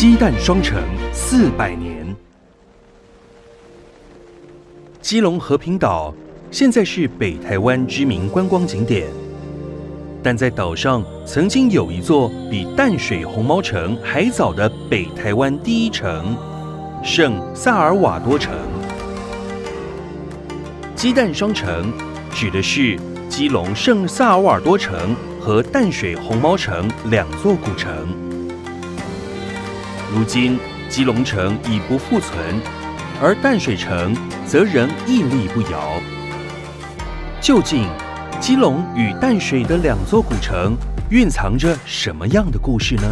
鸡蛋双城400年。基隆和平岛现在是北台湾知名观光景点，但在岛上曾经有一座比淡水红毛城还早的北台湾第一城——圣萨尔瓦多城。鸡蛋双城指的是基隆圣萨尔瓦多城和淡水红毛城2座古城。如今基隆城已不复存，而淡水城则仍屹立不摇。究竟基隆与淡水的2座古城蕴藏着什么样的故事呢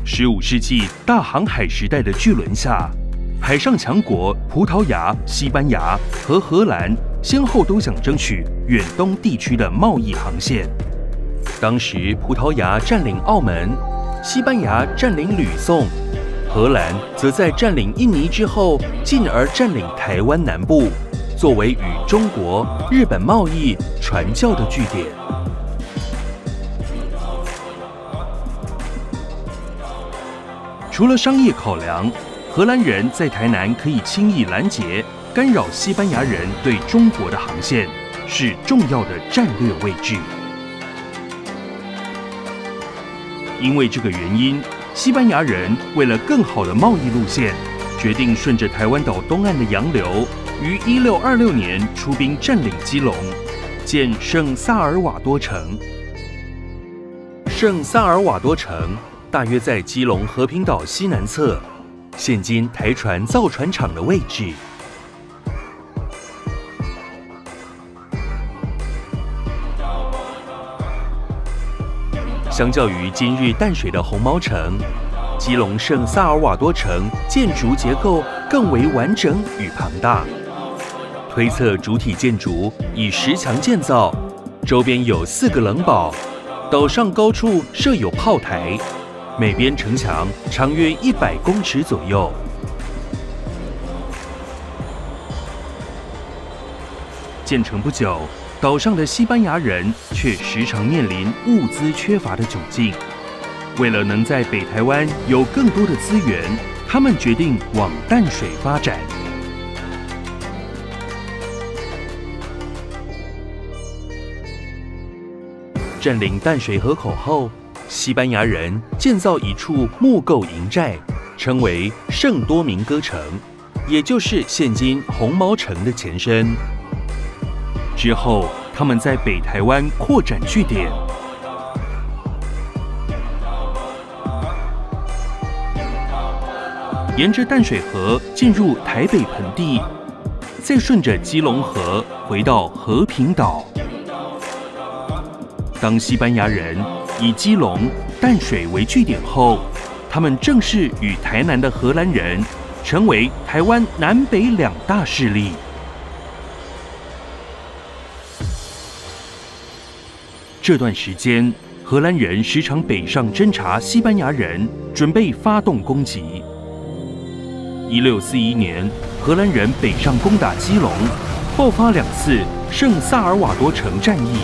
？15世纪大航海时代的巨轮下，海上强国葡萄牙、西班牙和荷兰先后都想争取远东地区的贸易航线。当时葡萄牙占领澳门，西班牙占领吕宋，荷兰则在占领印尼之后，进而占领台湾南部，作为与中国、日本贸易传教的据点。除了商业考量，荷兰人在台南可以轻易拦截、干扰西班牙人对中国的航线，是重要的战略位置。因为这个原因，西班牙人为了更好的贸易路线，决定顺着台湾岛东岸的洋流，于1626年出兵占领基隆，建圣萨尔瓦多城。圣萨尔瓦多城大约在基隆和平岛西南侧，现今台船造船厂的位置。相较于今日淡水的红毛城，基隆圣萨尔瓦多城建筑结构更为完整与庞大。推测主体建筑以石墙建造，周边有4个冷堡，岛上高处设有炮台，每边城墙长约100公尺左右。建成不久，岛上的西班牙人却时常面临物资缺乏的窘境。为了能在北台湾有更多的资源，他们决定往淡水发展。占领淡水河口后，西班牙人建造一处木构营寨，称为圣多明哥城，也就是现今红毛城的前身。之后，他们在北台湾扩展据点，沿着淡水河进入台北盆地，再顺着基隆河回到和平岛。当西班牙人以基隆、淡水为据点后，他们正式与台南的荷兰人成为台湾南北2大势力。这段时间，荷兰人时常北上侦察西班牙人，准备发动攻击。1641年，荷兰人北上攻打基隆，爆发2次圣萨尔瓦多城战役。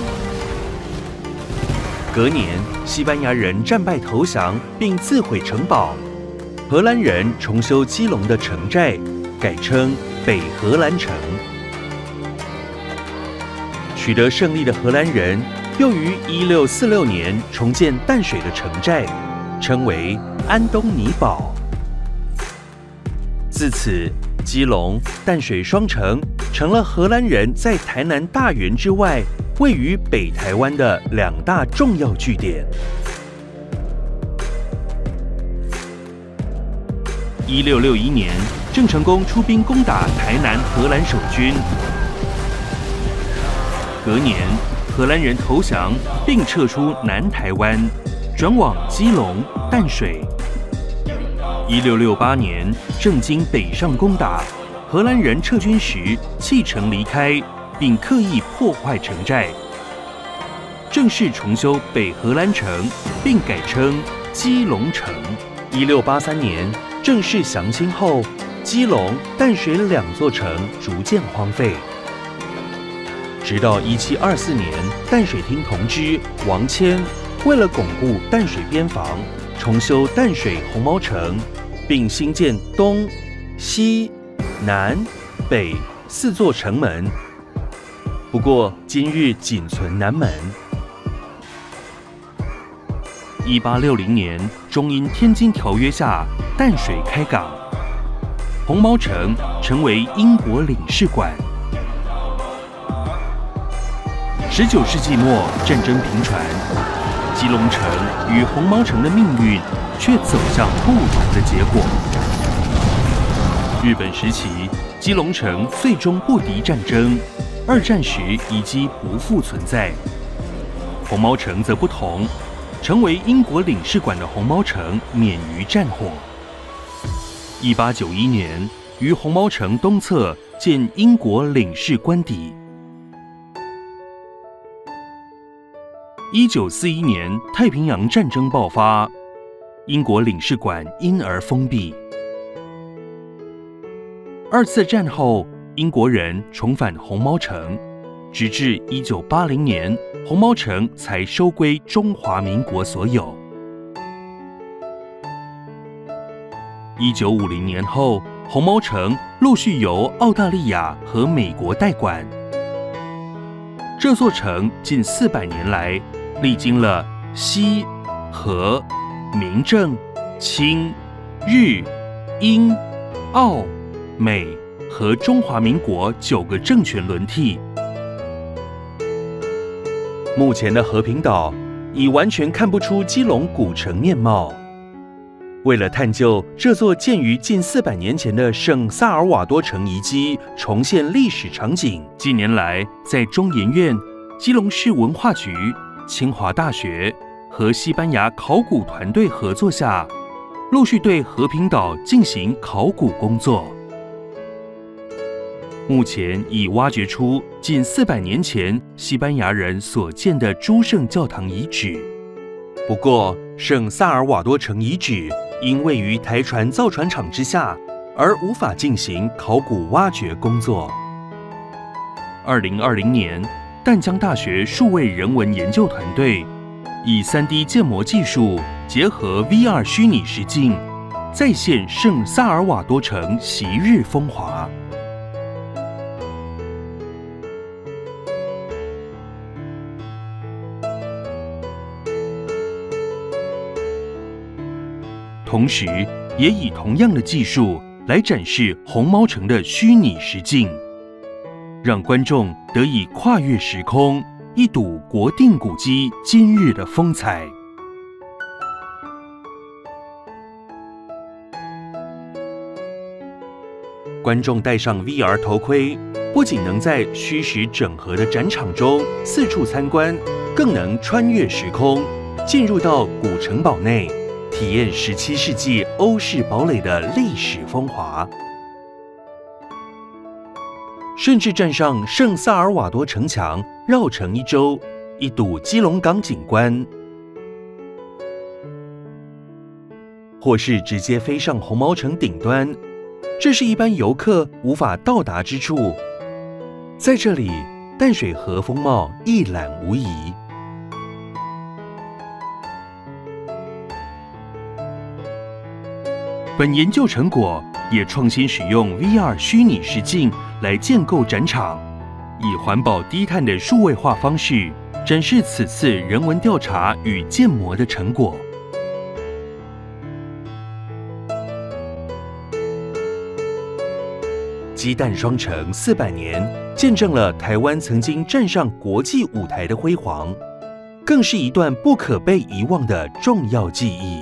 隔年，西班牙人战败投降，并自毁城堡。荷兰人重修基隆的城寨，改称北荷兰城。取得胜利的荷兰人又于1646年重建淡水的城寨，称为安东尼堡。自此，基隆、淡水双城成了荷兰人在台南大园之外，位于北台湾的2大重要据点。1661年，郑成功出兵攻打台南荷兰守军。隔年，荷兰人投降，并撤出南台湾，转往基隆、淡水。1668年，郑经北上攻打，荷兰人撤军时弃城离开，并刻意破坏城寨，正式重修北荷兰城，并改称基隆城。1683年正式降清后，基隆、淡水2座城逐渐荒废。直到1724年，淡水厅同知王谦为了巩固淡水边防，重修淡水红毛城，并兴建东、西、南、北4座城门。不过今日仅存南门。1860年，中英天津条约下，淡水开港，红毛城成为英国领事馆。19世纪末，战争频传，基隆城与红毛城的命运却走向不同的结果。日本时期，基隆城最终不敌战争，二战时遗迹不复存在。红毛城则不同，成为英国领事馆的红毛城免于战火。1891年，于红毛城东侧建英国领事官邸。1941年，太平洋战争爆发，英国领事馆因而封闭。2次战后，英国人重返红毛城，直至1980年，红毛城才收归中华民国所有。1950年后，红毛城陆续由澳大利亚和美国代管。这座城近400年来，历经了西、和、明郑、清、日、英、澳、美和中华民国9个政权轮替。目前的和平岛已完全看不出基隆古城面貌。为了探究这座建于近400年前的圣萨尔瓦多城遗迹重现历史场景，近年来在中研院、基隆市文化局、清华大学和西班牙考古团队合作下，陆续对和平岛进行考古工作。目前已挖掘出近400年前西班牙人所建的诸圣教堂遗址。不过，圣萨尔瓦多城遗址因位于台船造船厂之下，而无法进行考古挖掘工作。2020年，淡江大学数位人文研究团队以3D 建模技术结合 VR 虚拟实境，再现圣萨尔瓦多城昔日风华。同时，也以同样的技术来展示红毛城的虚拟实境，让观众得以跨越时空，一睹国定古迹今日的风采。观众戴上 VR 头盔，不仅能在虚实整合的展场中四处参观，更能穿越时空，进入到古城堡内，体验17世纪欧式堡垒的历史风华。甚至站上圣萨尔瓦多城墙，绕城1周，一睹基隆港景观；或是直接飞上红毛城顶端，这是一般游客无法到达之处。在这里，淡水河风貌一览无遗。本研究成果也创新使用 VR 虚拟实境来建构展场，以环保低碳的数位化方式展示此次人文调查与建模的成果。基淡双城400年，见证了台湾曾经站上国际舞台的辉煌，更是一段不可被遗忘的重要记忆。